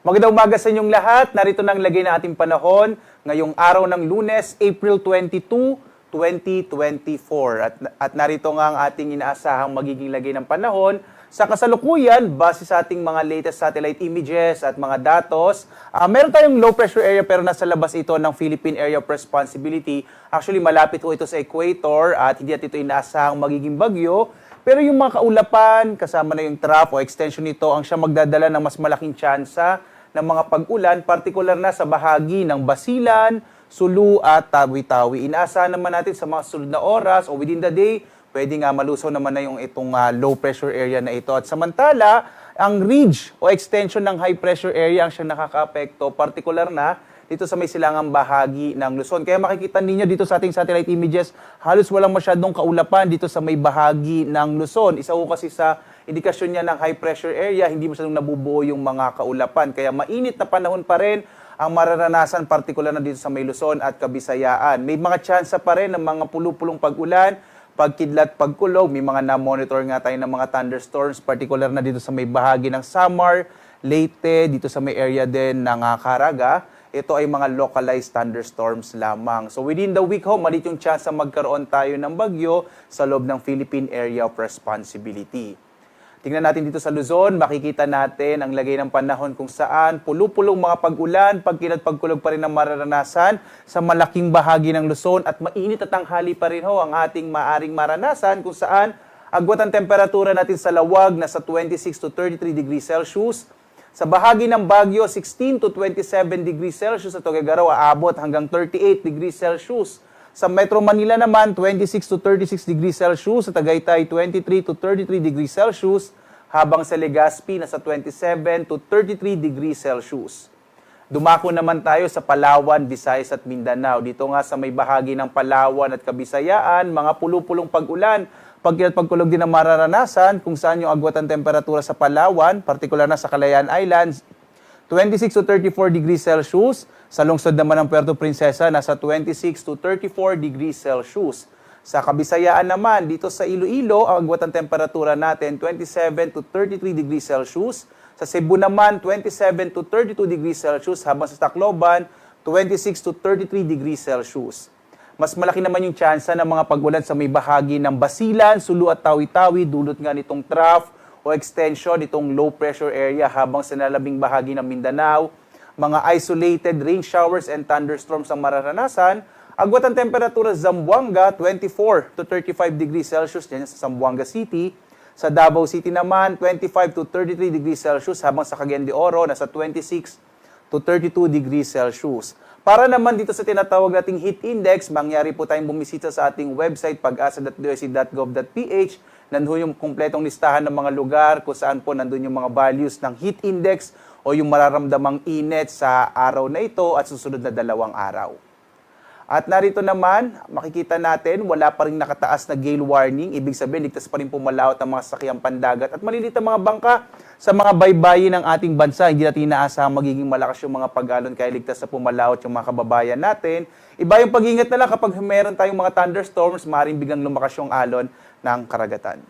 Magandang umaga sa inyong lahat. Narito na ang lagay ng ating panahon ngayong araw ng Lunes, April 22, 2024. At narito nga ang ating inaasahang magiging lagay ng panahon sa kasalukuyan base sa ating mga latest satellite images at mga datos. Meron tayong low pressure area pero nasa labas ito ng Philippine Area of Responsibility. Actually, malapit po ito sa equator at hindi natin ito inaasahang magiging bagyo. Pero yung mga kaulapan, kasama na yung trough o extension nito, ang siya magdadala ng mas malaking tsansa ng mga pag-ulan, partikular na sa bahagi ng Basilan, Sulu at Tawi-Tawi. Inaasahan naman natin sa mga sunod na oras o within the day, pwede nga malusaw naman na yung itong low pressure area na ito. At samantala, ang ridge o extension ng high pressure area ang siyang nakaka-apekto, partikular na dito sa may silangang bahagi ng Luzon. Kaya makikita ninyo dito sa ating satellite images, halos walang masyadong kaulapan dito sa may bahagi ng Luzon. Isa ko kasi sa indikasyon niya ng high pressure area, hindi masyadong nabubuo yung mga kaulapan. Kaya mainit na panahon pa rin ang mararanasan, partikular na dito sa may Luzon at Kabisayaan. May mga tsansa pa rin ng mga pulupulong pag-ulan, pagkidlat, pagkulog. May mga na-monitor nga tayo ng mga thunderstorms, partikular na dito sa may bahagi ng Samar, Leyte, dito sa may area din ng Caraga. Ito ay mga localized thunderstorms lamang. So within the week malit yung chance na magkaroon tayo ng bagyo sa loob ng Philippine Area of Responsibility. Tingnan natin dito sa Luzon, makikita natin ang lagay ng panahon kung saan pulupulong mga pag-ulan, pagkilat, pagkulog pa rin ang mararanasan sa malaking bahagi ng Luzon at mainit at tanghali pa rin ang ating maaring maranasan kung saan agwat ang temperatura natin sa lawag na sa 26 to 33 degrees Celsius. Sa bahagi ng Baguio, 16 to 27 degrees Celsius. Sa Tuguegarao, aabot hanggang 38 degrees Celsius. Sa Metro Manila naman, 26 to 36 degrees Celsius. Sa Tagaytay, 23 to 33 degrees Celsius. Habang sa Legazpi, nasa 27 to 33 degrees Celsius. Dumako naman tayo sa Palawan, Visayas at Mindanao. Dito nga sa may bahagi ng Palawan at Kabisayaan, mga pulupulong pag-ulan, pagkilat pagkulog din ang mararanasan kung saan yung agwat ang temperatura sa Palawan, partikular na sa Calayan Islands, 26 to 34 degrees Celsius. Sa lungsod naman ng Puerto Princesa, nasa 26 to 34 degrees Celsius. Sa Kabisayaan naman, dito sa Iloilo, ang agwat ang temperatura natin, 27 to 33 degrees Celsius. Sa Cebu naman, 27 to 32 degrees Celsius, habang sa Tacloban, 26 to 33 degrees Celsius. Mas malaki naman yung tsansa ng mga pag-ulan sa may bahagi ng Basilan, Sulu at Tawi-Tawi, dulot nga nitong trough o extension nitong low pressure area, habang sa nalabing bahagi ng Mindanao, mga isolated rain showers and thunderstorms ang mararanasan. Agwat ang temperatura sa Zamboanga, 24 to 35 degrees Celsius, yan sa Zamboanga City. Sa Davao City naman, 25 to 33 degrees Celsius, habang sa Cagayan de Oro, nasa 26 to 32 degrees Celsius. Para naman dito sa tinatawag nating heat index, mangyari po tayong bumisita sa ating website pag-asa.doc.gov.ph. Nandun yung kumpletong listahan ng mga lugar kung saan po nandun yung mga values ng heat index o yung mararamdamang init sa araw na ito at susunod na 2 araw. At narito naman, makikita natin, wala pa rin nakataas na gale warning. Ibig sabihin, ligtas pa rin pumalaot ang mga sasakyang pandagat at maliliit ang mga bangka sa mga baybayin ng ating bansa. Hindi natin inaasahang magiging malakas yung mga pag-alon kaya ligtas na pumalaot yung mga kababayan natin. Iba yung pag-ingat na lang kapag meron tayong mga thunderstorms, maaaring biglang lumakas yung alon ng karagatan.